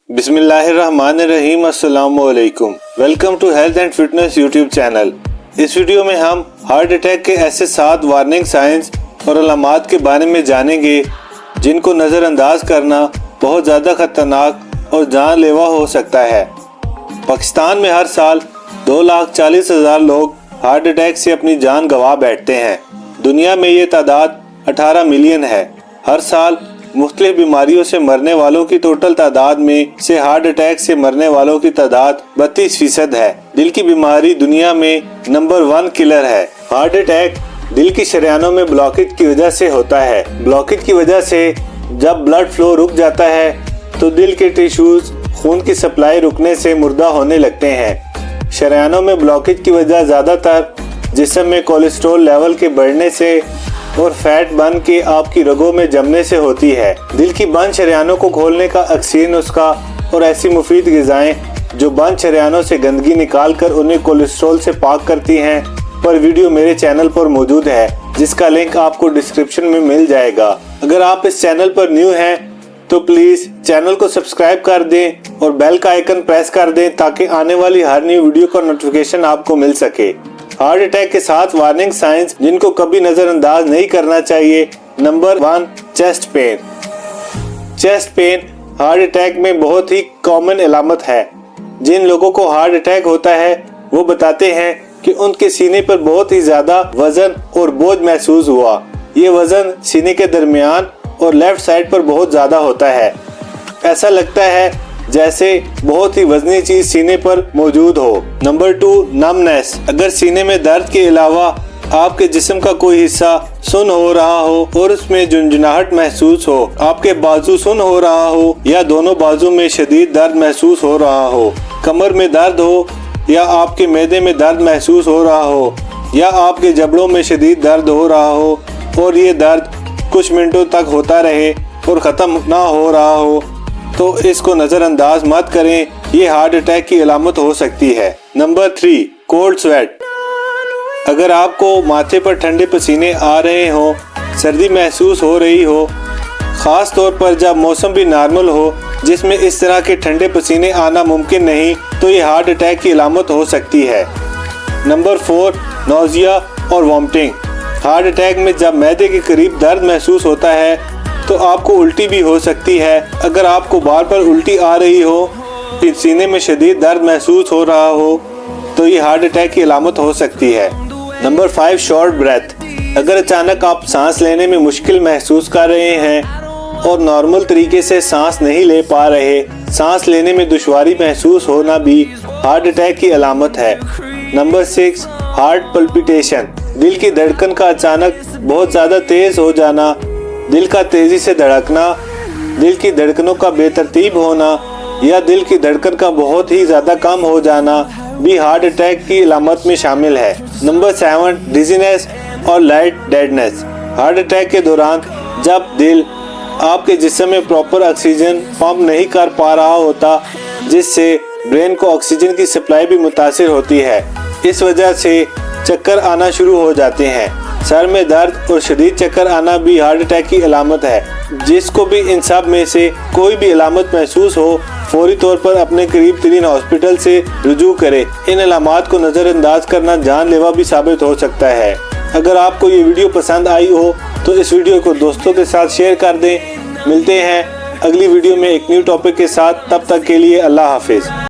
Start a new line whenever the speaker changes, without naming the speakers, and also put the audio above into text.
बिस्मिल्लाहिर्रहमानिर्रहीम। अस्सलामु अलैकुम। Welcome to health and fitness YouTube channel. इस वीडियो में हम हार्ट अटैक के ऐसे 7 वार्निंग साइंस और अलामात के बारे में जानेंगे जिनको नज़रअंदाज करना बहुत ज़्यादा खतरनाक और जानलेवा हो सकता है। पाकिस्तान में हर साल 2,40,000 लोग हार्ट अटैक से अपनी जान गंवा बैठते हैं। दुनिया में ये तादाद 18 मिलियन है। हर साल मुख्तलिफ बीमारियों से मरने वालों की टोटल तादाद में से हार्ट अटैक से मरने वालों की तादाद 32% है। दिल की बीमारी दुनिया में नंबर 1 किलर है। हार्ट अटैक दिल की शरियानों में ब्लॉकेज की वजह से होता है। ब्लॉकेज की वजह से जब ब्लड फ्लो रुक जाता है तो दिल के टिश्यूज खून की सप्लाई रुकने से मुर्दा होने लगते हैं। शरियानों में ब्लॉकेज की वजह ज्यादातर जिस्म में कोलेस्ट्रॉल लेवल के बढ़ने से और फैट बन के आपकी रगों में जमने से होती है। दिल की बंद शरियानों को खोलने का अक्सर नुस्खा और ऐसी मुफीद ग़िज़ाएं जो बंद शरियानों से गंदगी निकाल कर उन्हें कोलेस्ट्रॉल से पाक करती हैं पर वीडियो मेरे चैनल पर मौजूद है, जिसका लिंक आपको डिस्क्रिप्शन में मिल जाएगा। अगर आप इस चैनल पर न्यू हैं तो प्लीज चैनल को सब्सक्राइब कर दें और बेल का आइकन प्रेस कर दें ताकि आने वाली हर न्यू वीडियो का नोटिफिकेशन आपको मिल सके। हार्ट अटैक के 7 वार्निंग साइंस जिनको कभी नजरअंदाज नहीं करना चाहिए। Number 1, chest pain. Chest pain heart attack में बहुत ही कॉमन अलामत है। जिन लोगों को हार्ट अटैक होता है वो बताते हैं कि उनके सीने पर बहुत ही ज्यादा वजन और बोझ महसूस हुआ। ये वजन सीने के दरमियान और लेफ्ट साइड पर बहुत ज्यादा होता है। ऐसा लगता है जैसे बहुत ही वजनी चीज सीने पर मौजूद हो। Number 2, numbness. अगर सीने में दर्द के अलावा आपके जिस्म का कोई हिस्सा सुन्न हो रहा हो और उसमें झुंझुनाहट महसूस हो, आपके बाजू सुन्न हो रहा हो या दोनों बाजू में शदीद दर्द महसूस हो रहा हो, कमर में दर्द हो या आपके मैदे में दर्द महसूस हो रहा हो या आपके जबड़ों में शदीद दर्द हो रहा हो और ये दर्द कुछ मिनटों तक होता रहे और ख़त्म ना हो रहा हो तो इसको नज़रअंदाज मत करें, ये हार्ट अटैक की अलामत हो सकती है। Number 3, cold sweat. अगर आपको माथे पर ठंडे पसीने आ रहे हो, सर्दी महसूस हो रही हो, ख़ास तौर पर जब मौसम भी नॉर्मल हो जिसमें इस तरह के ठंडे पसीने आना मुमकिन नहीं, तो ये हार्ट अटैक की अलामत हो सकती है। नंबर 4, नोज़िया और वॉमिटिंग। हार्ट अटैक में जब मैदे के करीब दर्द महसूस होता है तो आपको उल्टी भी हो सकती है। अगर आपको बार बार उल्टी आ रही हो, फिर सीने में शदीद दर्द महसूस हो रहा हो तो ये हार्ट अटैक की अलामत हो सकती है। Number 5, short breath. अगर अचानक आप सांस लेने में मुश्किल महसूस कर रहे हैं और नॉर्मल तरीके से सांस नहीं ले पा रहे, सांस लेने में दुश्वारी महसूस होना भी हार्ट अटैक की अलामत है। Number 6, heart palpitation. दिल की धड़कन का अचानक बहुत ज़्यादा तेज हो जाना, दिल का तेजी से धड़कना, दिल की धड़कनों का बेतरतीब होना या दिल की धड़कन का बहुत ही ज्यादा कम हो जाना भी हार्ट अटैक की अलामत में शामिल है। नंबर 7, डिजीनेस और लाइट डेडनेस। हार्ट अटैक के दौरान जब दिल आपके जिस्म में प्रॉपर ऑक्सीजन पंप नहीं कर पा रहा होता, जिससे ब्रेन को ऑक्सीजन की सप्लाई भी मुतासिर होती है, इस वजह से चक्कर आना शुरू हो जाते हैं। सर में दर्द और शदीद चक्कर आना भी हार्ट अटैक की अलामत है। जिसको भी इन सब में से कोई भी अलामत महसूस हो, फौरी तौर पर अपने करीब तरीन हॉस्पिटल से रुजू करे। इन अलामात को नज़रअंदाज करना जानलेवा भी साबित हो सकता है। अगर आपको ये वीडियो पसंद आई हो तो इस वीडियो को दोस्तों के साथ शेयर कर दें। मिलते हैं अगली वीडियो में एक न्यू टॉपिक के साथ। तब तक के लिए अल्लाह हाफिज।